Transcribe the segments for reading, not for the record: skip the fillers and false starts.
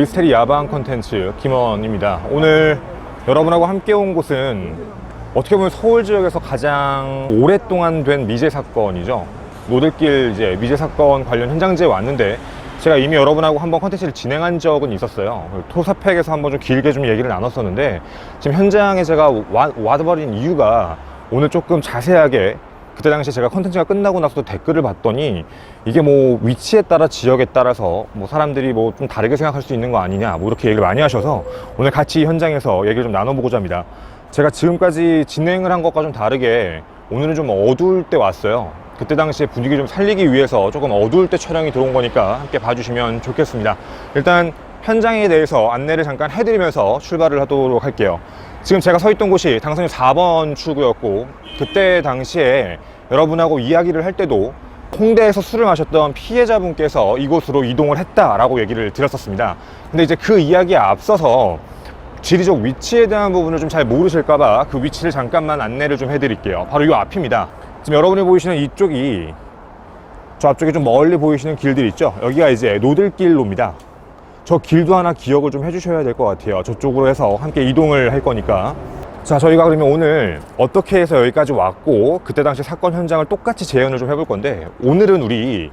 미스테리 야방 콘텐츠 김원입니다. 오늘 여러분하고 함께 온 곳은 어떻게 보면 서울 지역에서 가장 오랫동안 된 미제 사건이죠. 노들길 이제 미제 사건 관련 현장지에 왔는데, 제가 이미 여러분하고 한번 콘텐츠를 진행한 적은 있었어요. 토사팩에서 한번 좀 길게 좀 얘기를 나눴었는데, 지금 현장에 제가 와버린 이유가 오늘 조금 자세하게, 그때 당시에 제가 컨텐츠가 끝나고 나서도 댓글을 봤더니 이게 뭐 위치에 따라 지역에 따라서 뭐 사람들이 뭐 좀 다르게 생각할 수 있는 거 아니냐, 뭐 이렇게 얘기를 많이 하셔서 오늘 같이 현장에서 얘기를 좀 나눠보고자 합니다. 제가 지금까지 진행을 한 것과 좀 다르게 오늘은 좀 어두울 때 왔어요. 그때 당시에 분위기 좀 살리기 위해서 조금 어두울 때 촬영이 들어온 거니까 함께 봐주시면 좋겠습니다. 일단 현장에 대해서 안내를 잠깐 해드리면서 출발을 하도록 할게요. 지금 제가 서 있던 곳이 당선역 4번 출구였고, 그때 당시에 여러분하고 이야기를 할 때도 홍대에서 술을 마셨던 피해자분께서 이곳으로 이동을 했다라고 얘기를 드렸었습니다. 근데 이제 그 이야기에 앞서서 지리적 위치에 대한 부분을 좀 잘 모르실까봐 그 위치를 잠깐만 안내를 좀 해드릴게요. 바로 이 앞입니다. 지금 여러분이 보이시는 이쪽이, 저 앞쪽에 좀 멀리 보이시는 길들 있죠? 여기가 이제 노들길로입니다. 저 길도 하나 기억을 좀 해주셔야 될 것 같아요. 저쪽으로 해서 함께 이동을 할 거니까. 자, 저희가 그러면 오늘 어떻게 해서 여기까지 왔고 그때 당시 사건 현장을 똑같이 재현을 좀 해볼 건데, 오늘은 우리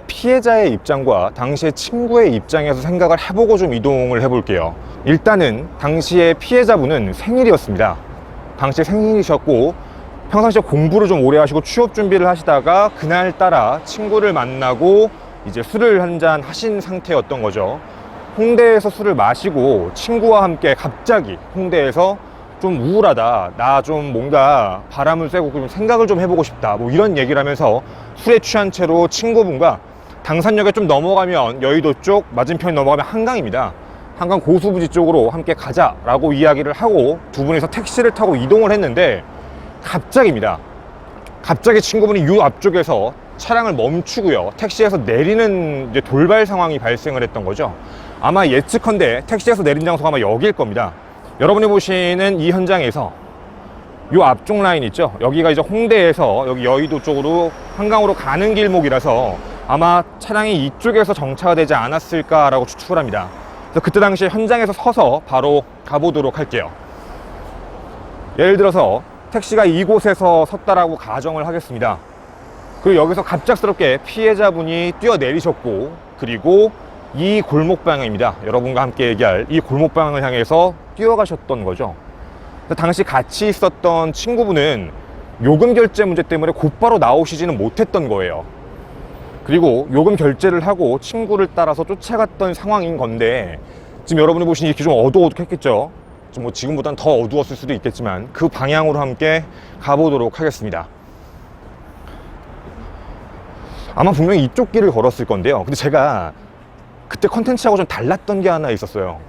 피해자의 입장과 당시의 친구의 입장에서 생각을 해보고 좀 이동을 해볼게요. 일단은 당시의 피해자분은 생일이었습니다. 당시에 생일이셨고 평상시에 공부를 좀 오래 하시고 취업 준비를 하시다가 그날따라 친구를 만나고 이제 술을 한잔 하신 상태였던 거죠. 홍대에서 술을 마시고 친구와 함께 갑자기 홍대에서 좀 우울하다, 나 좀 뭔가 바람을 쐬고 좀 생각을 좀 해보고 싶다, 뭐 이런 얘기를 하면서 술에 취한 채로 친구분과 당산역에 좀 넘어가면 여의도 쪽, 맞은편에 넘어가면 한강입니다. 한강 고수부지 쪽으로 함께 가자라고 이야기를 하고 두 분이서 택시를 타고 이동을 했는데, 갑자기입니다. 갑자기 친구분이 이 앞쪽에서 차량을 멈추고요, 택시에서 내리는 이제 돌발 상황이 발생을 했던 거죠. 아마 예측컨대 택시에서 내린 장소가 아마 여기일 겁니다. 여러분이 보시는 이 현장에서 이 앞쪽 라인 있죠? 여기가 이제 홍대에서 여기 여의도 쪽으로 한강으로 가는 길목이라서 아마 차량이 이쪽에서 정차가 되지 않았을까라고 추측을 합니다. 그래서 그때 당시에 현장에서 서서 바로 가보도록 할게요. 예를 들어서 택시가 이곳에서 섰다라고 가정을 하겠습니다. 그리고 여기서 갑작스럽게 피해자분이 뛰어내리셨고, 그리고 이 골목 방향입니다. 여러분과 함께 얘기할 이 골목 방향을 향해서 뛰어가셨던 거죠. 당시 같이 있었던 친구분은 요금 결제 문제 때문에 곧바로 나오시지는 못했던 거예요. 그리고 요금 결제를 하고 친구를 따라서 쫓아갔던 상황인 건데, 지금 여러분이 보시니 이렇게 좀 어두워졌겠죠? 뭐 지금보다는 더 어두웠을 수도 있겠지만 그 방향으로 함께 가보도록 하겠습니다. 아마 분명히 이쪽 길을 걸었을 건데요. 근데 제가 그때 컨텐츠하고 좀 달랐던 게 하나 있었어요.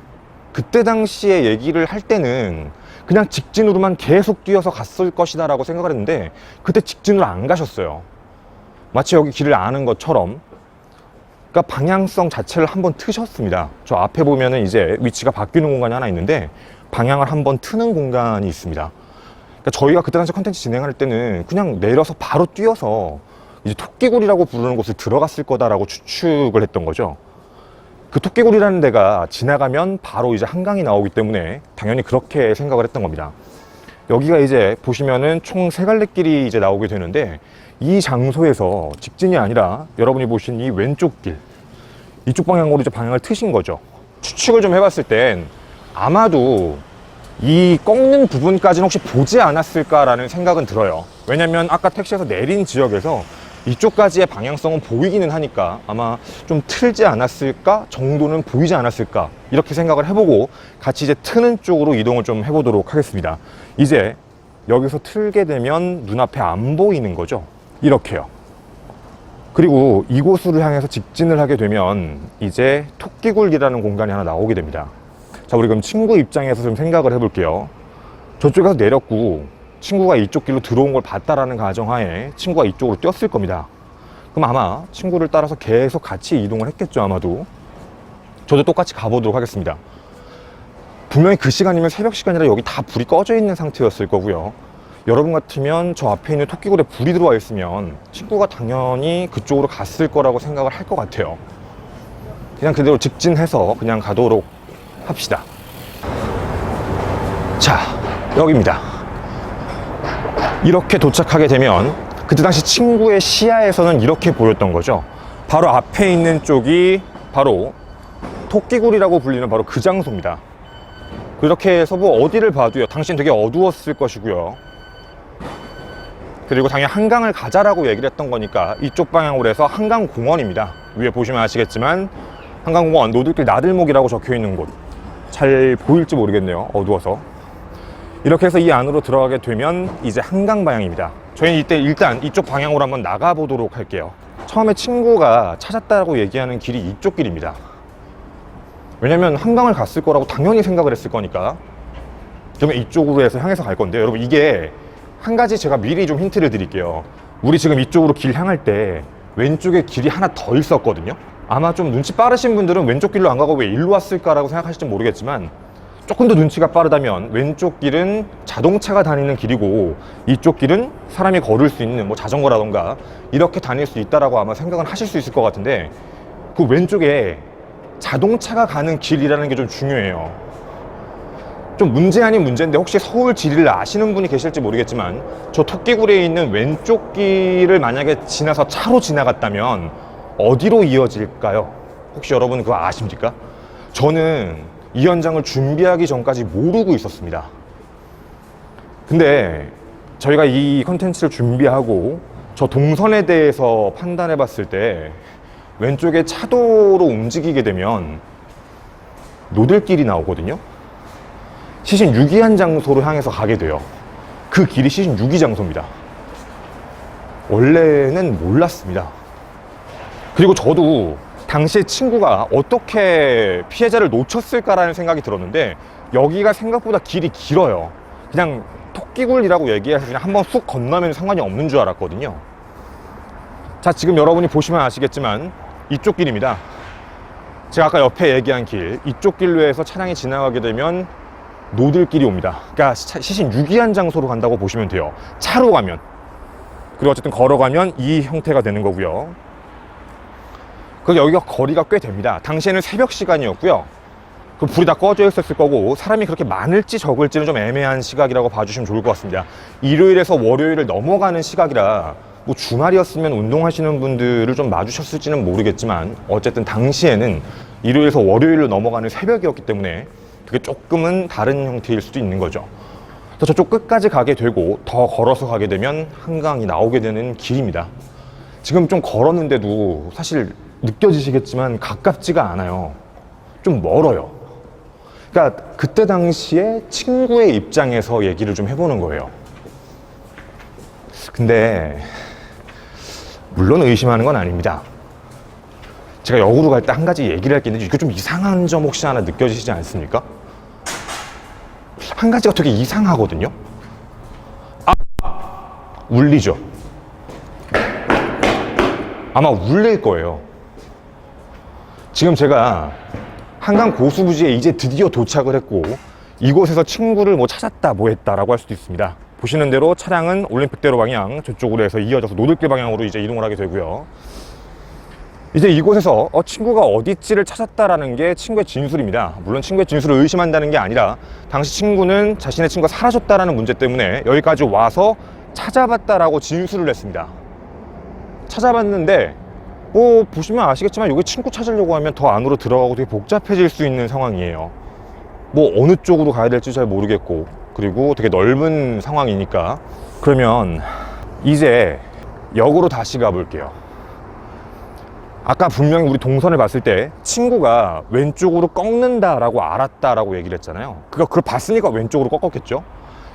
그때 당시에 얘기를 할 때는 그냥 직진으로만 계속 뛰어서 갔을 것이다 라고 생각을 했는데, 그때 직진으로 안 가셨어요. 마치 여기 길을 아는 것처럼. 그러니까 방향성 자체를 한번 트셨습니다. 저 앞에 보면은 이제 위치가 바뀌는 공간이 하나 있는데 방향을 한번 트는 공간이 있습니다. 그러니까 저희가 그때 당시 컨텐츠 진행할 때는 그냥 내려서 바로 뛰어서 이제 토끼굴이라고 부르는 곳을 들어갔을 거다라고 추측을 했던 거죠. 그 토끼굴이라는 데가 지나가면 바로 이제 한강이 나오기 때문에 당연히 그렇게 생각을 했던 겁니다. 여기가 이제 보시면은 총 3갈래 길이 이제 나오게 되는데, 이 장소에서 직진이 아니라 여러분이 보신 이 왼쪽 길, 이쪽 방향으로 이제 방향을 트신 거죠. 추측을 좀 해봤을 땐 아마도 이 꺾는 부분까지는 혹시 보지 않았을까라는 생각은 들어요. 왜냐면 아까 택시에서 내린 지역에서 이쪽까지의 방향성은 보이기는 하니까 아마 좀 틀지 않았을까 정도는 보이지 않았을까, 이렇게 생각을 해보고 같이 이제 트는 쪽으로 이동을 좀 해보도록 하겠습니다. 이제 여기서 틀게 되면 눈앞에 안 보이는 거죠. 이렇게요. 그리고 이곳으로 향해서 직진을 하게 되면 이제 토끼굴이라는 공간이 하나 나오게 됩니다. 자, 우리 그럼 친구 입장에서 좀 생각을 해볼게요. 저쪽에서 내렸고 친구가 이쪽 길로 들어온 걸 봤다라는 가정하에 친구가 이쪽으로 뛰었을 겁니다. 그럼 아마 친구를 따라서 계속 같이 이동을 했겠죠, 아마도. 저도 똑같이 가보도록 하겠습니다. 분명히 그 시간이면 새벽 시간이라 여기 다 불이 꺼져 있는 상태였을 거고요. 여러분 같으면 저 앞에 있는 토끼굴에 불이 들어와 있으면 친구가 당연히 그쪽으로 갔을 거라고 생각을 할 것 같아요. 그냥 그대로 직진해서 그냥 가도록 합시다. 자, 여기입니다. 이렇게 도착하게 되면 그때 당시 친구의 시야에서는 이렇게 보였던 거죠. 바로 앞에 있는 쪽이 바로 토끼굴이라고 불리는 바로 그 장소입니다. 그렇게 해서 뭐 어디를 봐도요, 당시엔 되게 어두웠을 것이고요. 그리고 당연히 한강을 가자라고 얘기를 했던 거니까 이쪽 방향으로 해서 한강공원입니다. 위에 보시면 아시겠지만 한강공원 노들길 나들목이라고 적혀 있는 곳, 잘 보일지 모르겠네요, 어두워서. 이렇게 해서 이 안으로 들어가게 되면 이제 한강 방향입니다. 저희는 이때 일단 이쪽 방향으로 한번 나가 보도록 할게요. 처음에 친구가 찾았다고 얘기하는 길이 이쪽 길입니다. 왜냐면 한강을 갔을 거라고 당연히 생각을 했을 거니까. 그러면 이쪽으로 해서 향해서 갈 건데, 여러분 이게 한 가지 제가 미리 좀 힌트를 드릴게요. 우리 지금 이쪽으로 길 향할 때 왼쪽에 길이 하나 더 있었거든요. 아마 좀 눈치 빠르신 분들은 왼쪽 길로 안 가고 왜 일로 왔을까라고 생각하실지 모르겠지만, 조금 더 눈치가 빠르다면 왼쪽 길은 자동차가 다니는 길이고 이쪽 길은 사람이 걸을 수 있는 뭐 자전거라던가 이렇게 다닐 수 있다라고 아마 생각은 하실 수 있을 것 같은데, 그 왼쪽에 자동차가 가는 길이라는 게 좀 중요해요. 좀 문제 아닌 문제인데, 혹시 서울 지리를 아시는 분이 계실지 모르겠지만 저 토끼굴에 있는 왼쪽 길을 만약에 지나서 차로 지나갔다면 어디로 이어질까요? 혹시 여러분 그거 아십니까? 저는 이 현장을 준비하기 전까지 모르고 있었습니다. 근데 저희가 이 컨텐츠를 준비하고 저 동선에 대해서 판단해 봤을 때 왼쪽에 차도로 움직이게 되면 노들길이 나오거든요. 시신 유기한 장소로 향해서 가게 돼요. 그 길이 시신 유기 장소입니다. 원래는 몰랐습니다. 그리고 저도 당시에 친구가 어떻게 피해자를 놓쳤을까라는 생각이 들었는데, 여기가 생각보다 길이 길어요. 그냥 토끼굴이라고 얘기해서 그냥 한번 쑥 건너면 상관이 없는 줄 알았거든요. 자, 지금 여러분이 보시면 아시겠지만 이쪽 길입니다. 제가 아까 옆에 얘기한 길, 이쪽 길로 해서 차량이 지나가게 되면 노들길이 옵니다. 그러니까 시신 유기한 장소로 간다고 보시면 돼요. 차로 가면. 그리고 어쨌든 걸어가면 이 형태가 되는 거고요. 그리고 여기가 거리가 꽤 됩니다. 당시에는 새벽 시간이었고요. 그 불이 다 꺼져 있었을 거고 사람이 그렇게 많을지 적을지는 좀 애매한 시각이라고 봐주시면 좋을 것 같습니다. 일요일에서 월요일을 넘어가는 시각이라 뭐 주말이었으면 운동하시는 분들을 좀 마주쳤을지는 모르겠지만, 어쨌든 당시에는 일요일에서 월요일로 넘어가는 새벽이었기 때문에 그게 조금은 다른 형태일 수도 있는 거죠. 그래서 저쪽 끝까지 가게 되고 더 걸어서 가게 되면 한강이 나오게 되는 길입니다. 지금 좀 걸었는데도 사실 느껴지시겠지만 가깝지가 않아요. 좀 멀어요. 그러니까 그때 당시에 친구의 입장에서 얘기를 좀 해보는 거예요. 근데 물론 의심하는 건 아닙니다. 제가 역으로 갈 때 한 가지 얘기를 할 게 있는데, 이게 좀 이상한 점 혹시 하나 느껴지시지 않습니까? 한 가지가 되게 이상하거든요. 울리죠. 아마 울릴 거예요. 지금 제가 한강 고수부지에 이제 드디어 도착을 했고, 이곳에서 친구를 뭐 찾았다 뭐 했다라고 할 수도 있습니다. 보시는 대로 차량은 올림픽대로 방향 저쪽으로 해서 이어져서 노들길 방향으로 이제 이동을 하게 되고요. 이제 이곳에서 친구가 어디지를 찾았다라는 게 친구의 진술입니다. 물론 친구의 진술을 의심한다는 게 아니라 당시 친구는 자신의 친구가 사라졌다라는 문제 때문에 여기까지 와서 찾아봤다라고 진술을 했습니다. 찾아봤는데 보시면 아시겠지만 여기 친구 찾으려고 하면 더 안으로 들어가고 되게 복잡해질 수 있는 상황이에요. 뭐 어느 쪽으로 가야 될지 잘 모르겠고, 그리고 되게 넓은 상황이니까. 그러면 이제 역으로 다시 가볼게요. 아까 분명히 우리 동선을 봤을 때 친구가 왼쪽으로 꺾는다라고 알았다라고 얘기를 했잖아요. 그걸 봤으니까 왼쪽으로 꺾었겠죠.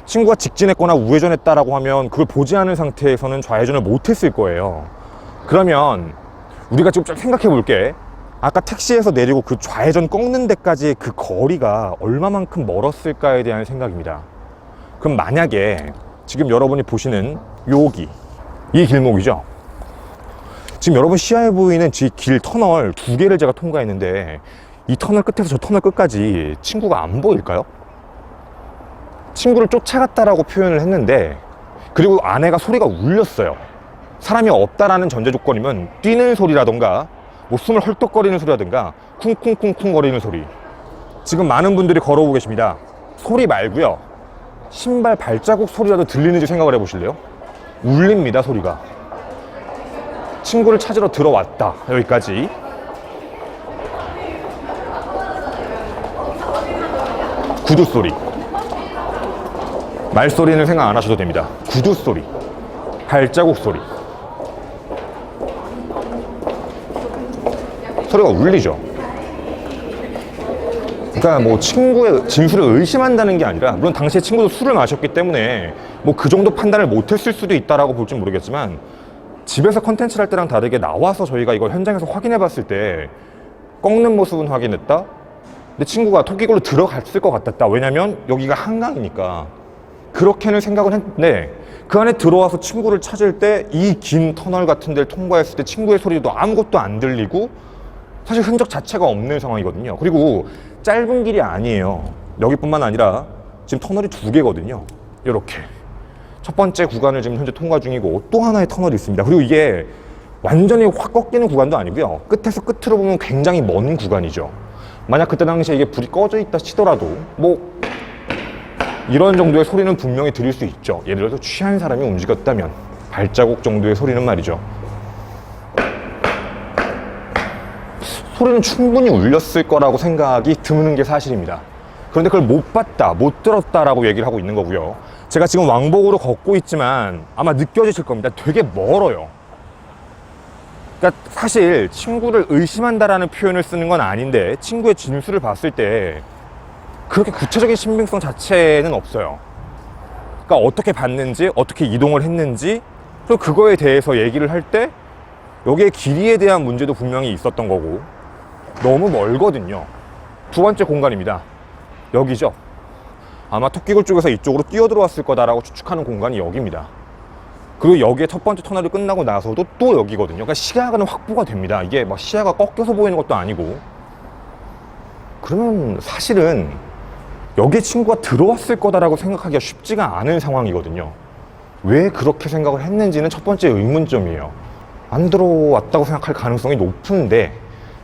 친구가 직진했거나 우회전했다라고 하면 그걸 보지 않은 상태에서는 좌회전을 못했을 거예요. 그러면 우리가 지금 좀 생각해 볼게. 아까 택시에서 내리고 그 좌회전 꺾는 데까지의 그 거리가 얼마만큼 멀었을까에 대한 생각입니다. 그럼 만약에 지금 여러분이 보시는 여기 이 길목이죠. 지금 여러분 시야에 보이는 길 터널 2개를 제가 통과했는데, 이 터널 끝에서 저 터널 끝까지 친구가 안 보일까요? 친구를 쫓아갔다라고 표현을 했는데, 그리고 아내가 소리가 울렸어요. 사람이 없다라는 전제 조건이면 뛰는 소리라던가 뭐 숨을 헐떡거리는 소리라든가 쿵쿵쿵쿵 거리는 소리. 지금 많은 분들이 걸어오고 계십니다. 소리 말고요, 신발 발자국 소리라도 들리는지 생각을 해보실래요? 울립니다, 소리가. 친구를 찾으러 들어왔다. 여기까지. 구두 소리. 말소리는 생각 안 하셔도 됩니다. 구두 소리, 발자국 소리. 소리가 울리죠. 그러니까 뭐 친구의 진술을 의심한다는 게 아니라, 물론 당시에 친구도 술을 마셨기 때문에 뭐 그 정도 판단을 못했을 수도 있다라고 볼지 모르겠지만, 집에서 컨텐츠를 할 때랑 다르게 나와서 저희가 이걸 현장에서 확인해 봤을 때 꺾는 모습은 확인했다. 근데 친구가 토끼굴로 들어갔을 것 같았다. 왜냐면 여기가 한강이니까. 그렇게는 생각을 했는데, 그 안에 들어와서 친구를 찾을 때 이 긴 터널 같은 데를 통과했을 때 친구의 소리도 아무것도 안 들리고 사실 흔적 자체가 없는 상황이거든요. 그리고 짧은 길이 아니에요. 여기뿐만 아니라 지금 터널이 2개거든요. 이렇게 첫 번째 구간을 지금 현재 통과 중이고, 또 하나의 터널이 있습니다. 그리고 이게 완전히 확 꺾이는 구간도 아니고요, 끝에서 끝으로 보면 굉장히 먼 구간이죠. 만약 그때 당시에 이게 불이 꺼져 있다 치더라도 뭐 이런 정도의 소리는 분명히 들릴 수 있죠. 예를 들어서 취한 사람이 움직였다면 발자국 정도의 소리는 말이죠. 소리는 충분히 울렸을 거라고 생각이 드는 게 사실입니다. 그런데 그걸 못 봤다, 못 들었다라고 얘기를 하고 있는 거고요. 제가 지금 왕복으로 걷고 있지만 아마 느껴지실 겁니다. 되게 멀어요. 그러니까 사실 친구를 의심한다라는 표현을 쓰는 건 아닌데, 친구의 진술을 봤을 때 그렇게 구체적인 신빙성 자체는 없어요. 그러니까 어떻게 봤는지, 어떻게 이동을 했는지, 그리고 그거에 대해서 얘기를 할 때 여기에 길이에 대한 문제도 분명히 있었던 거고, 너무 멀거든요. 두 번째 공간입니다. 여기죠. 아마 토끼굴 쪽에서 이쪽으로 뛰어들어왔을 거다라고 추측하는 공간이 여기입니다. 그리고 여기에 첫 번째 터널이 끝나고 나서도 또 여기거든요. 그러니까 시야가 확보가 됩니다. 이게 막 시야가 꺾여서 보이는 것도 아니고. 그러면 사실은 여기에 친구가 들어왔을 거다라고 생각하기가 쉽지가 않은 상황이거든요. 왜 그렇게 생각을 했는지는 첫 번째 의문점이에요. 안 들어왔다고 생각할 가능성이 높은데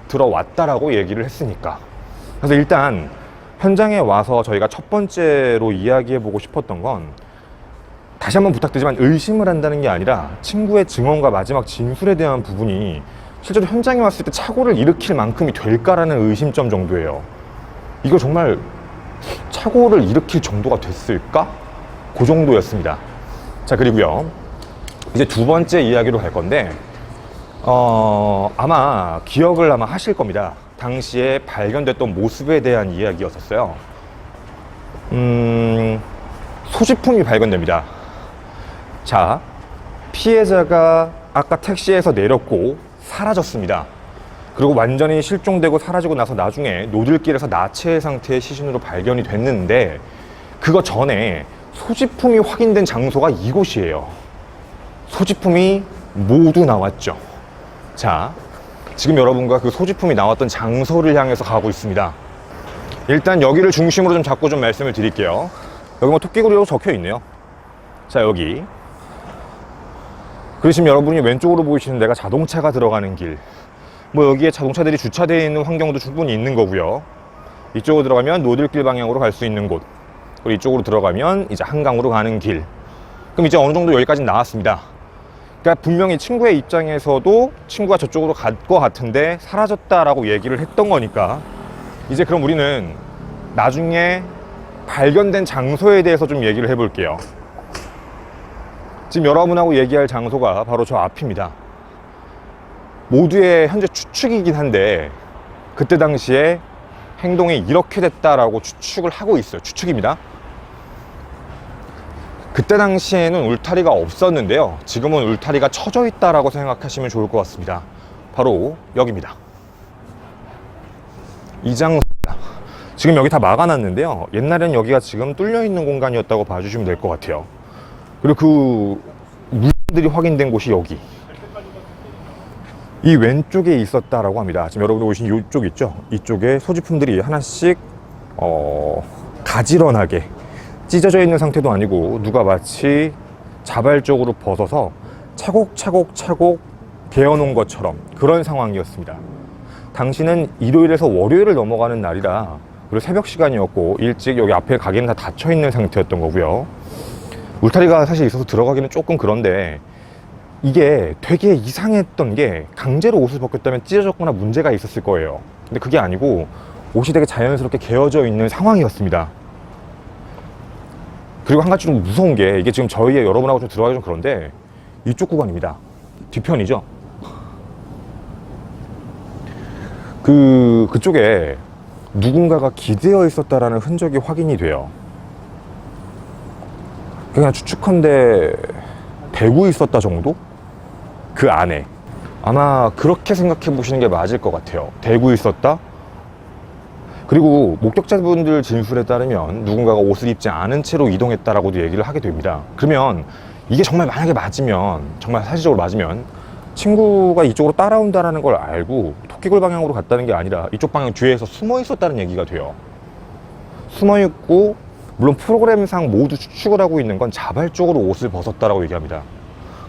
들어왔다라고 얘기를 했으니까. 그래서 일단 현장에 와서 저희가 첫 번째로 이야기해보고 싶었던 건, 다시 한번 부탁드리지만 의심을 한다는 게 아니라 친구의 증언과 마지막 진술에 대한 부분이 실제로 현장에 왔을 때 착오를 일으킬 만큼이 될까라는 의심점 정도예요. 이거 정말 착오를 일으킬 정도가 됐을까? 그 정도였습니다. 자, 그리고요, 이제 두 번째 이야기로 갈 건데, 아마 기억을 하실 겁니다. 당시에 발견됐던 모습에 대한 이야기였었어요. 소지품이 발견됩니다. 자, 피해자가 아까 택시에서 내렸고 사라졌습니다. 그리고 완전히 실종되고 사라지고 나서 나중에 노들길에서 나체 상태의 시신으로 발견이 됐는데, 그거 전에 소지품이 확인된 장소가 이곳이에요. 소지품이 모두 나왔죠. 자, 지금 여러분과 그 소지품이 나왔던 장소를 향해서 가고 있습니다. 일단 여기를 중심으로 좀 잡고 좀 말씀을 드릴게요. 여기 뭐 토끼굴이라고 적혀 있네요. 자, 여기. 그리고 지금 여러분이 왼쪽으로 보이시는 데가 자동차가 들어가는 길. 뭐 여기에 자동차들이 주차되어 있는 환경도 충분히 있는 거고요. 이쪽으로 들어가면 노들길 방향으로 갈 수 있는 곳. 그리고 이쪽으로 들어가면 이제 한강으로 가는 길. 그럼 이제 어느 정도 여기까지는 나왔습니다. 그러니까 분명히 친구의 입장에서도 친구가 저쪽으로 갈 것 같은데 사라졌다라고 얘기를 했던 거니까, 이제 그럼 우리는 나중에 발견된 장소에 대해서 좀 얘기를 해볼게요. 지금 여러분하고 얘기할 장소가 바로 저 앞입니다. 모두의 현재 추측이긴 한데, 그때 당시에 행동이 이렇게 됐다라고 추측을 하고 있어요. 추측입니다. 그때 당시에는 울타리가 없었는데요, 지금은 울타리가 쳐져 있다라고 생각하시면 좋을 것 같습니다. 바로 여기입니다. 이 장소입니다. 지금 여기 다 막아놨는데요, 옛날에는 여기가 지금 뚫려 있는 공간이었다고 봐주시면 될 것 같아요. 그리고 그 물들이 확인된 곳이 여기, 이 왼쪽에 있었다라고 합니다. 지금 여러분들 보시는 이쪽 있죠? 이쪽에 소지품들이 하나씩 가지런하게 찢어져 있는 상태도 아니고, 누가 마치 자발적으로 벗어서 차곡차곡 개어놓은 것처럼 그런 상황이었습니다. 당시는 일요일에서 월요일을 넘어가는 날이라, 그리고 새벽 시간이었고 일찍 여기 앞에 가게는 다 닫혀 있는 상태였던 거고요. 울타리가 사실 있어서 들어가기는 조금 그런데, 이게 되게 이상했던 게 강제로 옷을 벗겼다면 찢어졌거나 문제가 있었을 거예요. 근데 그게 아니고 옷이 되게 자연스럽게 개어져 있는 상황이었습니다. 그리고 한 가지 좀 무서운 게, 이게 지금 저희의 여러분하고 좀 들어가기 좀 그런데, 이쪽 구간입니다. 뒤편이죠. 그쪽에 누군가가 기대어 있었다라는 흔적이 확인이 돼요. 그냥 추측컨대 대고 있었다 정도? 그 안에. 아마 그렇게 생각해 보시는 게 맞을 것 같아요. 대고 있었다? 그리고 목격자분들 진술에 따르면 누군가가 옷을 입지 않은 채로 이동했다라고도 얘기를 하게 됩니다. 그러면 이게 정말 만약에 맞으면, 정말 사실적으로 맞으면 친구가 이쪽으로 따라온다는 걸 알고 토끼굴 방향으로 갔다는 게 아니라 이쪽 방향 뒤에서 숨어 있었다는 얘기가 돼요. 숨어 있고, 물론 프로그램상 모두 추측을 하고 있는 건 자발적으로 옷을 벗었다라고 얘기합니다.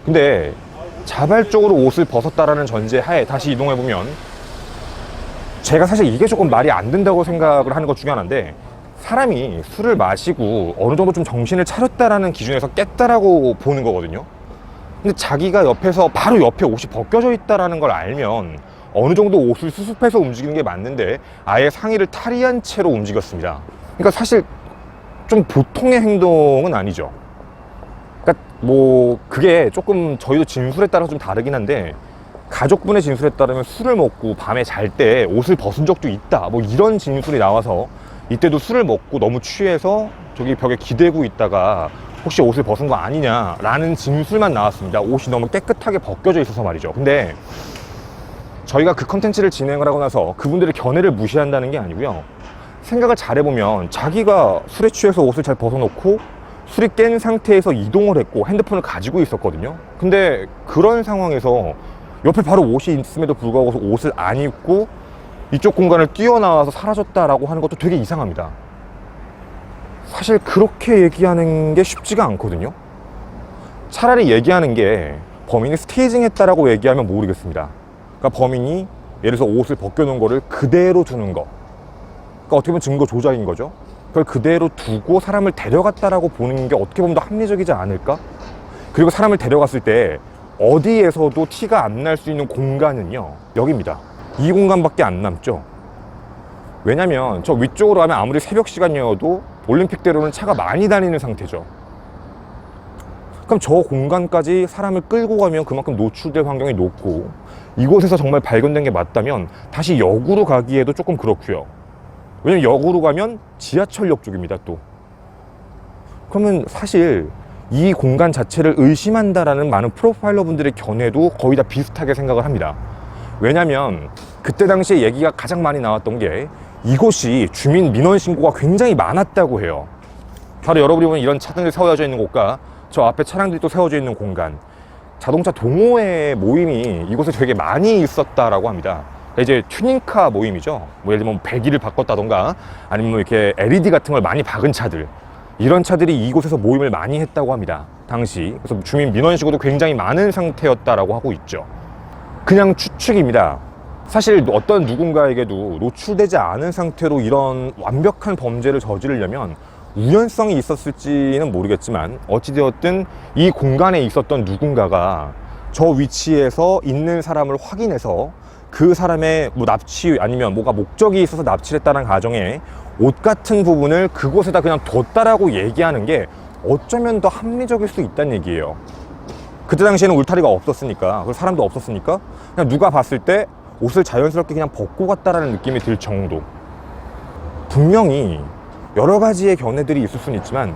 근데 자발적으로 옷을 벗었다라는 전제 하에 다시 이동해보면, 제가 사실 이게 조금 말이 안 된다고 생각을 하는 것 중에 하나인데, 사람이 술을 마시고 어느 정도 좀 정신을 차렸다라는 기준에서 깼다라고 보는 거거든요. 근데 자기가 옆에서 바로 옆에 옷이 벗겨져 있다라는 걸 알면 어느 정도 옷을 수습해서 움직이는 게 맞는데 아예 상의를 탈의한 채로 움직였습니다. 그러니까 사실 좀 보통의 행동은 아니죠. 그러니까 뭐 그게 조금 저희도 진술에 따라서 좀 다르긴 한데, 가족분의 진술에 따르면 술을 먹고 밤에 잘 때 옷을 벗은 적도 있다, 뭐 이런 진술이 나와서 이때도 술을 먹고 너무 취해서 저기 벽에 기대고 있다가 혹시 옷을 벗은 거 아니냐라는 진술만 나왔습니다. 옷이 너무 깨끗하게 벗겨져 있어서 말이죠. 근데 저희가 그 컨텐츠를 진행을 하고 나서 그분들의 견해를 무시한다는 게 아니고요. 생각을 잘 해보면 자기가 술에 취해서 옷을 잘 벗어놓고 술이 깬 상태에서 이동을 했고 핸드폰을 가지고 있었거든요. 근데 그런 상황에서 옆에 바로 옷이 있음에도 불구하고 옷을 안 입고 이쪽 공간을 뛰어나와서 사라졌다라고 하는 것도 되게 이상합니다. 사실 그렇게 얘기하는 게 쉽지가 않거든요. 차라리 얘기하는 게 범인이 스테이징 했다라고 얘기하면 모르겠습니다. 그러니까 범인이 예를 들어서 옷을 벗겨놓은 거를 그대로 두는 거, 그러니까 어떻게 보면 증거 조작인 거죠. 그걸 그대로 두고 사람을 데려갔다라고 보는 게 어떻게 보면 더 합리적이지 않을까? 그리고 사람을 데려갔을 때 어디에서도 티가 안 날 수 있는 공간은요, 여기입니다. 이 공간밖에 안 남죠. 왜냐면 저 위쪽으로 가면 아무리 새벽 시간이어도 올림픽대로는 차가 많이 다니는 상태죠. 그럼 저 공간까지 사람을 끌고 가면 그만큼 노출될 환경이 높고, 이곳에서 정말 발견된 게 맞다면 다시 역으로 가기에도 조금 그렇고요. 왜냐면 역으로 가면 지하철역 쪽입니다, 또. 그러면 사실 이 공간 자체를 의심한다라는 많은 프로파일러 분들의 견해도 거의 다 비슷하게 생각을 합니다. 왜냐면 그때 당시에 얘기가 가장 많이 나왔던 게 이곳이 주민 민원 신고가 굉장히 많았다고 해요. 바로 여러분이 보면 이런 차들이 세워져 있는 곳과 저 앞에 차량들이 또 세워져 있는 공간, 자동차 동호회 모임이 이곳에 되게 많이 있었다라고 합니다. 이제 튜닝카 모임이죠. 뭐 예를 들면 배기를 바꿨다던가 아니면 뭐 이렇게 LED 같은 걸 많이 박은 차들, 이런 차들이 이곳에서 모임을 많이 했다고 합니다, 당시. 그래서 주민 민원 신고도 굉장히 많은 상태였다라고 하고 있죠. 그냥 추측입니다. 사실 어떤 누군가에게도 노출되지 않은 상태로 이런 완벽한 범죄를 저지르려면 우연성이 있었을지는 모르겠지만, 어찌되었든 이 공간에 있었던 누군가가 저 위치에서 있는 사람을 확인해서 그 사람의 뭐 납치 아니면 뭐가 목적이 있어서 납치를 했다는 가정에 옷 같은 부분을 그곳에다 그냥 뒀다라고 얘기하는 게 어쩌면 더 합리적일 수 있다는 얘기예요. 그때 당시에는 울타리가 없었으니까, 그리고 사람도 없었으니까 그냥 누가 봤을 때 옷을 자연스럽게 그냥 벗고 갔다라는 느낌이 들 정도. 분명히 여러 가지의 견해들이 있을 수는 있지만,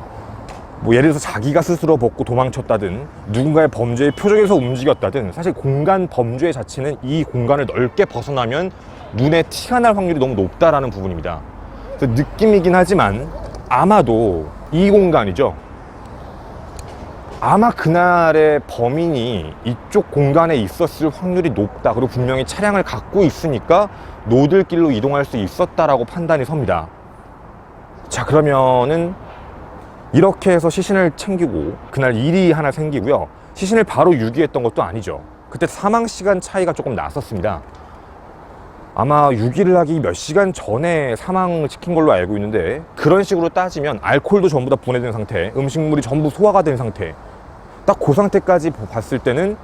뭐 예를 들어서 자기가 스스로 벗고 도망쳤다든 누군가의 범죄의 표적에서 움직였다든, 사실 공간 범죄 자체는 이 공간을 넓게 벗어나면 눈에 티가 날 확률이 너무 높다라는 부분입니다. 그래서 느낌이긴 하지만 아마도 이 공간이죠. 아마 그날의 범인이 이쪽 공간에 있었을 확률이 높다. 그리고 분명히 차량을 갖고 있으니까 노들길로 이동할 수 있었다라고 판단이 섭니다. 자, 그러면은 이렇게 해서 시신을 챙기고 그날 일이 하나 생기고요. 시신을 바로 유기했던 것도 아니죠. 그때 사망 시간 차이가 조금 났었습니다. 아마 유기를 하기 몇 시간 전에 사망을 시킨 걸로 알고 있는데, 그런 식으로 따지면 알코올도 전부 다 분해된 상태, 음식물이 전부 소화가 된 상태, 딱 그 상태까지 봤을 때는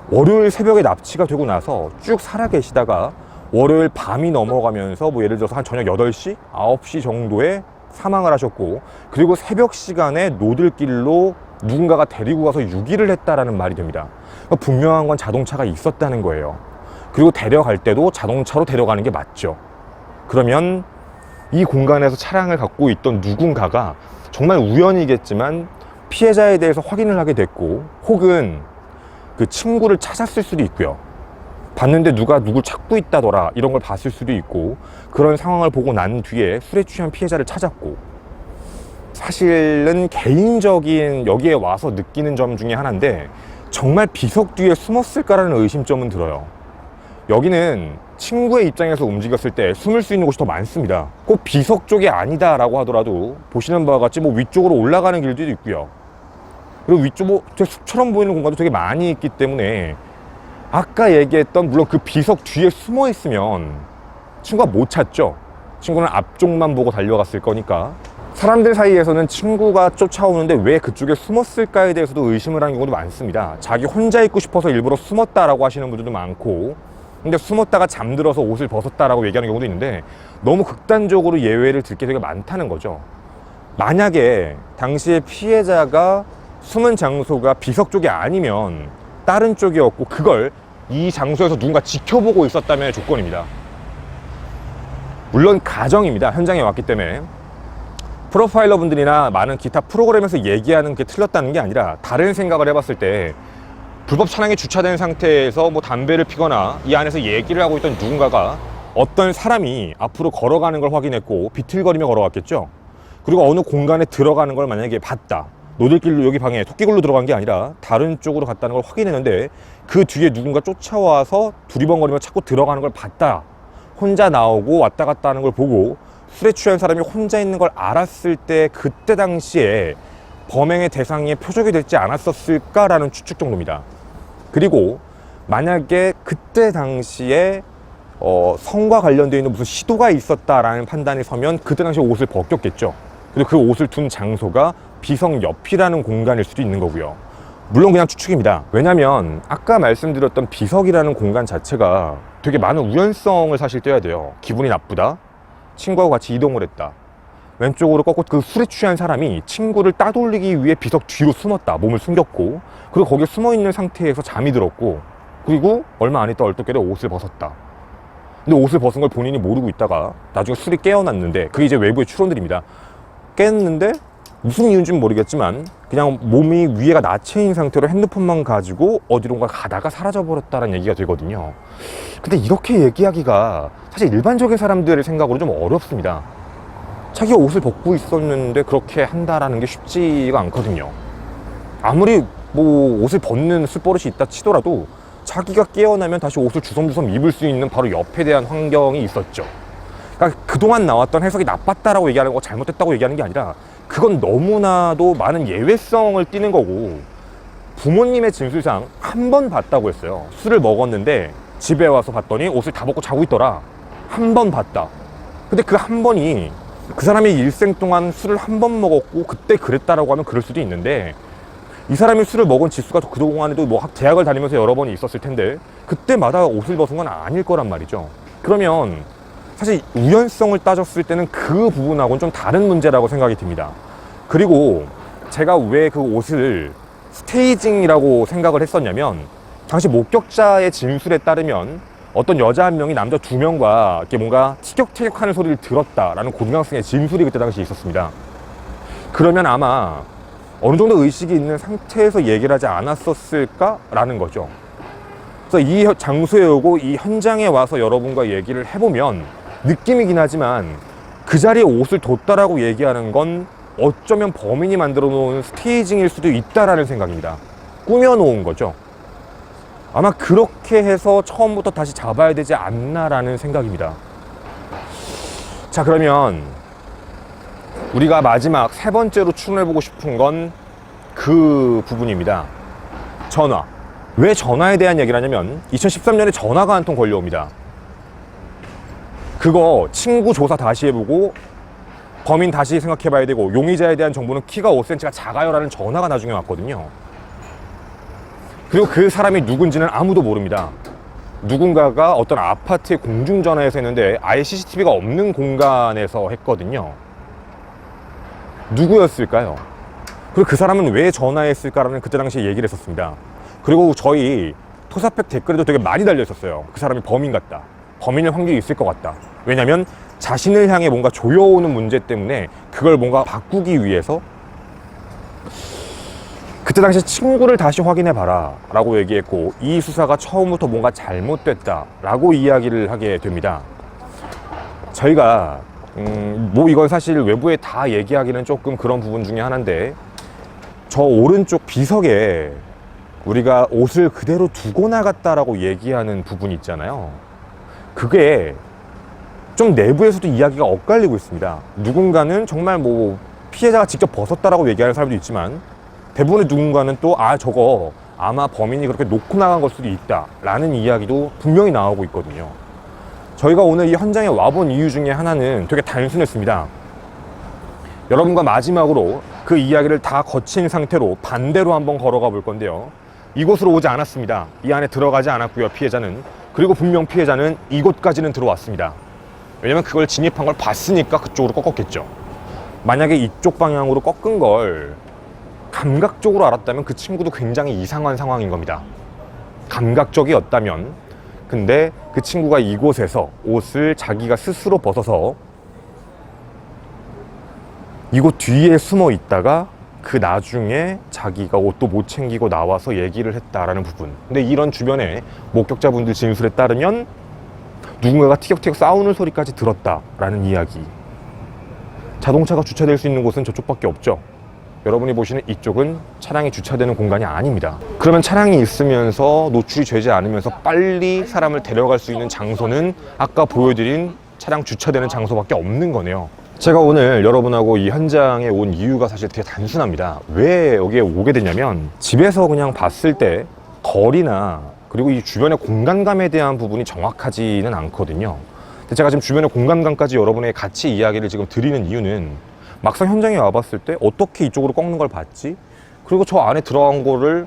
월요일 새벽에 납치가 되고 나서 쭉 살아계시다가 월요일 밤이 넘어가면서 뭐 예를 들어서 한 저녁 8시, 9시 정도에 사망을 하셨고, 그리고 새벽 시간에 노들길로 누군가가 데리고 가서 유기를 했다라는 말이 됩니다. 그러니까 분명한 건 자동차가 있었다는 거예요. 그리고 데려갈 때도 자동차로 데려가는 게 맞죠. 그러면 이 공간에서 차량을 갖고 있던 누군가가 정말 우연이겠지만 피해자에 대해서 확인을 하게 됐고, 혹은 그 친구를 찾았을 수도 있고요. 봤는데 누가 누굴 찾고 있다더라, 이런 걸 봤을 수도 있고, 그런 상황을 보고 난 뒤에 술에 취한 피해자를 찾았고, 사실은 개인적인 여기에 와서 느끼는 점 중에 하나인데, 정말 비석 뒤에 숨었을까라는 의심점은 들어요. 여기는 친구의 입장에서 움직였을 때 숨을 수 있는 곳이 더 많습니다. 꼭 비석 쪽이 아니다 라고 하더라도 보시는 바와 같이 뭐 위쪽으로 올라가는 길도 있고요. 그리고 위쪽 뭐 되게 숲처럼 보이는 공간도 되게 많이 있기 때문에, 아까 얘기했던 물론 그 비석 뒤에 숨어 있으면 친구가 못 찾죠. 친구는 앞쪽만 보고 달려갔을 거니까. 사람들 사이에서는 친구가 쫓아오는데 왜 그쪽에 숨었을까에 대해서도 의심을 하는 경우도 많습니다. 자기 혼자 있고 싶어서 일부러 숨었다라고 하시는 분들도 많고, 근데 숨었다가 잠들어서 옷을 벗었다라고 얘기하는 경우도 있는데, 너무 극단적으로 예외를 들 게 되게 많다는 거죠. 만약에 당시에 피해자가 숨은 장소가 비석 쪽이 아니면 다른 쪽이었고, 그걸 이 장소에서 누군가 지켜보고 있었다면 조건입니다. 물론 가정입니다. 현장에 왔기 때문에. 프로파일러 분들이나 많은 기타 프로그램에서 얘기하는 게 틀렸다는 게 아니라, 다른 생각을 해봤을 때 불법 차량이 주차된 상태에서 뭐 담배를 피거나 이 안에서 얘기를 하고 있던 누군가가 어떤 사람이 앞으로 걸어가는 걸 확인했고 비틀거리며 걸어갔겠죠. 그리고 어느 공간에 들어가는 걸 만약에 봤다. 노들길로 여기 방에 토끼굴로 들어간 게 아니라 다른 쪽으로 갔다는 걸 확인했는데, 그 뒤에 누군가 쫓아와서 두리번거리며 찾고 들어가는 걸 봤다. 혼자 나오고 왔다 갔다 하는 걸 보고 술에 취한 사람이 혼자 있는 걸 알았을 때, 그때 당시에 범행의 대상의 표적이 되지 않았었을까라는 추측 정도입니다. 그리고 만약에 그때 당시에 성과 관련되어 있는 무슨 시도가 있었다라는 판단이 서면 그때 당시에 옷을 벗겼겠죠. 그리고 그 옷을 둔 장소가 비석 옆이라는 공간일 수도 있는 거고요. 물론 그냥 추측입니다. 왜냐면 아까 말씀드렸던 비석이라는 공간 자체가 되게 많은 우연성을 사실 떼야 돼요. 기분이 나쁘다, 친구하고 같이 이동을 했다, 왼쪽으로 꺾고 그 술에 취한 사람이 친구를 따돌리기 위해 비석 뒤로 숨었다, 몸을 숨겼고, 그리고 거기에 숨어있는 상태에서 잠이 들었고, 그리고 얼마 안 있다 얼떨결에 옷을 벗었다. 근데 옷을 벗은 걸 본인이 모르고 있다가 나중에 술이 깨어났는데, 그게 이제 외부의 추론들입니다. 깼는데 무슨 이유인지는 모르겠지만 그냥 몸이 위에가 나체인 상태로 핸드폰만 가지고 어디론가 가다가 사라져버렸다는 얘기가 되거든요. 근데 이렇게 얘기하기가 사실 일반적인 사람들의 생각으로 좀 어렵습니다. 자기가 옷을 벗고 있었는데 그렇게 한다라는 게 쉽지가 않거든요. 아무리 뭐 옷을 벗는 술버릇이 있다 치더라도 자기가 깨어나면 다시 옷을 주섬주섬 입을 수 있는 바로 옆에 대한 환경이 있었죠. 그러니까 그동안 나왔던 해석이 나빴다라고 얘기하는 거, 잘못됐다고 얘기하는 게 아니라, 그건 너무나도 많은 예외성을 띠는 거고, 부모님의 진술상 한 번 봤다고 했어요. 술을 먹었는데 집에 와서 봤더니 옷을 다 벗고 자고 있더라. 한 번 봤다. 근데 그 한 번이 그 사람이 일생 동안 술을 한 번 먹었고 그때 그랬다라고 하면 그럴 수도 있는데, 이 사람이 술을 먹은 지수가 그동안에도 뭐 대학을 다니면서 여러 번이 있었을 텐데 그때마다 옷을 벗은 건 아닐 거란 말이죠. 그러면 사실 우연성을 따졌을 때는 그 부분하고는 좀 다른 문제라고 생각이 듭니다. 그리고 제가 왜 그 옷을 스테이징이라고 생각을 했었냐면, 당시 목격자의 진술에 따르면 어떤 여자 한 명이 남자 두 명과 이렇게 뭔가 티격태격하는 소리를 들었다라는 고등학생의 진술이 그때 당시 있었습니다. 그러면 아마 어느 정도 의식이 있는 상태에서 얘기를 하지 않았었을까라는 거죠. 그래서 이 장소에 오고 이 현장에 와서 여러분과 얘기를 해보면 느낌이긴 하지만, 그 자리에 옷을 뒀다라고 얘기하는 건 어쩌면 범인이 만들어 놓은 스테이징일 수도 있다라는 생각입니다. 꾸며놓은 거죠. 아마 그렇게 해서 처음부터 다시 잡아야 되지 않나라는 생각입니다. 자, 그러면 우리가 마지막 세 번째로 추론해보고 싶은 건 그 부분입니다. 전화. 왜 전화에 대한 얘기를 하냐면, 2013년에 전화가 한 통 걸려옵니다. 그거 친구 조사 다시 해보고 범인 다시 생각해봐야 되고, 용의자에 대한 정보는 키가 5cm가 작아요 라는 전화가 나중에 왔거든요. 그리고 그 사람이 누군지는 아무도 모릅니다. 누군가가 어떤 아파트의 공중전화에서 했는데 아예 CCTV가 없는 공간에서 했거든요. 누구였을까요? 그리고 그 사람은 왜 전화했을까라는 그때 당시에 얘기를 했었습니다. 그리고 저희 토사팩 댓글에도 되게 많이 달려 있었어요. 그 사람이 범인 같다, 범인일 확률이 있을 것 같다. 왜냐면 자신을 향해 뭔가 조여오는 문제 때문에 그걸 뭔가 바꾸기 위해서 그때 당시 친구를 다시 확인해 봐라 라고 얘기했고, 이 수사가 처음부터 뭔가 잘못됐다 라고 이야기를 하게 됩니다. 저희가 뭐 이건 사실 외부에 다 얘기하기는 조금 그런 부분 중에 하나인데, 저 오른쪽 비석에 우리가 옷을 그대로 두고 나갔다라고 얘기하는 부분이 있잖아요. 그게 좀 내부에서도 이야기가 엇갈리고 있습니다. 누군가는 정말 뭐 피해자가 직접 벗었다라고 얘기하는 사람도 있지만, 대부분의 누군가는 또 저거 아마 범인이 그렇게 놓고 나간 걸 수도 있다 라는 이야기도 분명히 나오고 있거든요. 저희가 오늘 이 현장에 와본 이유 중에 하나는 되게 단순했습니다. 여러분과 마지막으로 그 이야기를 다 거친 상태로 반대로 한번 걸어가 볼 건데요. 이곳으로 오지 않았습니다. 이 안에 들어가지 않았고요, 피해자는. 그리고 분명 피해자는 이곳까지는 들어왔습니다. 왜냐면 그걸 진입한 걸 봤으니까 그쪽으로 꺾었겠죠. 만약에 이쪽 방향으로 꺾은 걸 감각적으로 알았다면 그 친구도 굉장히 이상한 상황인 겁니다. 감각적이었다면. 근데 그 친구가 이곳에서 옷을 자기가 스스로 벗어서 이곳 뒤에 숨어 있다가 그 나중에 자기가 옷도 못 챙기고 나와서 얘기를 했다라는 부분. 근데 이런 주변에 목격자분들 진술에 따르면 누군가가 티격태격 싸우는 소리까지 들었다라는 이야기. 자동차가 주차될 수 있는 곳은 저쪽밖에 없죠. 여러분이 보시는 이쪽은 차량이 주차되는 공간이 아닙니다. 그러면 차량이 있으면서 노출이 되지 않으면서 빨리 사람을 데려갈 수 있는 장소는 아까 보여드린 차량 주차되는 장소밖에 없는 거네요. 제가 오늘 여러분하고 이 현장에 온 이유가 사실 되게 단순합니다. 왜 여기에 오게 됐냐면, 집에서 그냥 봤을 때 거리나 그리고 이 주변의 공간감에 대한 부분이 정확하지는 않거든요. 근데 제가 지금 주변의 공간감까지 여러분에게 같이 이야기를 지금 드리는 이유는, 막상 현장에 와봤을 때 어떻게 이쪽으로 꺾는 걸 봤지? 그리고 저 안에 들어간 거를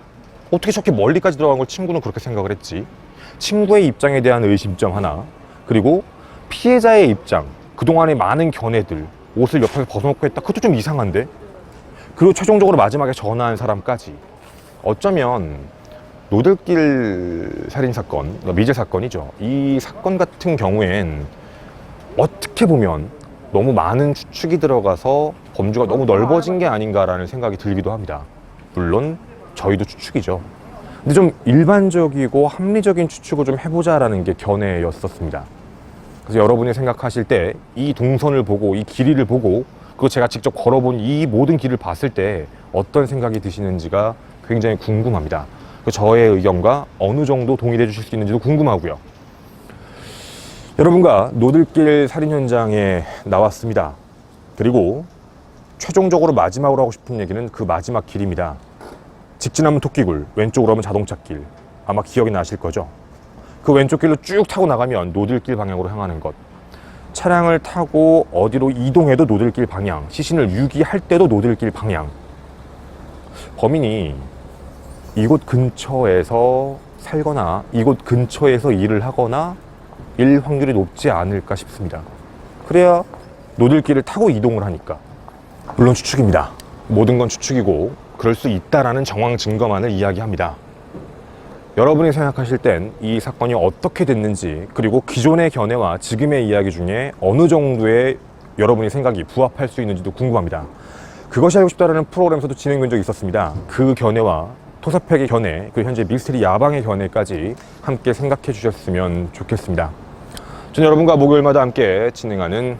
어떻게 저렇게 멀리까지 들어간 걸 친구는 그렇게 생각을 했지? 친구의 입장에 대한 의심점 하나, 그리고 피해자의 입장, 그동안의 많은 견해들, 옷을 옆에서 벗어놓고 했다, 그것도 좀 이상한데? 그리고 최종적으로 마지막에 전화한 사람까지. 어쩌면 노들길 살인사건, 미제 사건이죠. 이 사건 같은 경우엔 어떻게 보면 너무 많은 추측이 들어가서 범주가 너무 넓어진 게 아닌가라는 생각이 들기도 합니다. 물론 저희도 추측이죠. 근데 좀 일반적이고 합리적인 추측을 좀 해보자라는 게 견해였었습니다. 그래서 여러분이 생각하실 때 이 동선을 보고, 이 길이를 보고, 그리고 제가 직접 걸어본 이 모든 길을 봤을 때 어떤 생각이 드시는지가 굉장히 궁금합니다. 저의 의견과 어느 정도 동의해 주실 수 있는지도 궁금하고요. 여러분과 노들길 살인 현장에 나왔습니다. 그리고 최종적으로 마지막으로 하고 싶은 얘기는 그 마지막 길입니다. 직진하면 토끼굴, 왼쪽으로 하면 자동차길. 아마 기억이 나실 거죠? 그 왼쪽 길로 쭉 타고 나가면 노들길 방향으로 향하는 것. 차량을 타고 어디로 이동해도 노들길 방향, 시신을 유기할 때도 노들길 방향. 범인이 이곳 근처에서 살거나 이곳 근처에서 일을 하거나 일 확률이 높지 않을까 싶습니다. 그래야 노들길을 타고 이동을 하니까. 물론 추측입니다. 모든 건 추측이고 그럴 수 있다라는 정황 증거만을 이야기합니다. 여러분이 생각하실 땐 이 사건이 어떻게 됐는지, 그리고 기존의 견해와 지금의 이야기 중에 어느 정도의 여러분의 생각이 부합할 수 있는지도 궁금합니다. 그것이 알고 싶다라는 프로그램에서도 진행된 적이 있었습니다. 그 견해와 토사팩의 견해, 그리고 현재 미스테리 야방의 견해까지 함께 생각해 주셨으면 좋겠습니다. 저는 여러분과 목요일마다 함께 진행하는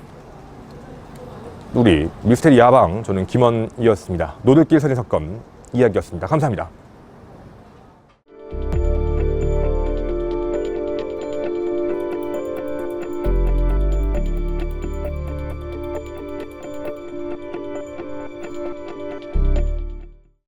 우리 미스테리 야방, 저는 김원이었습니다. 노들길 살인 사건 이야기였습니다. 감사합니다.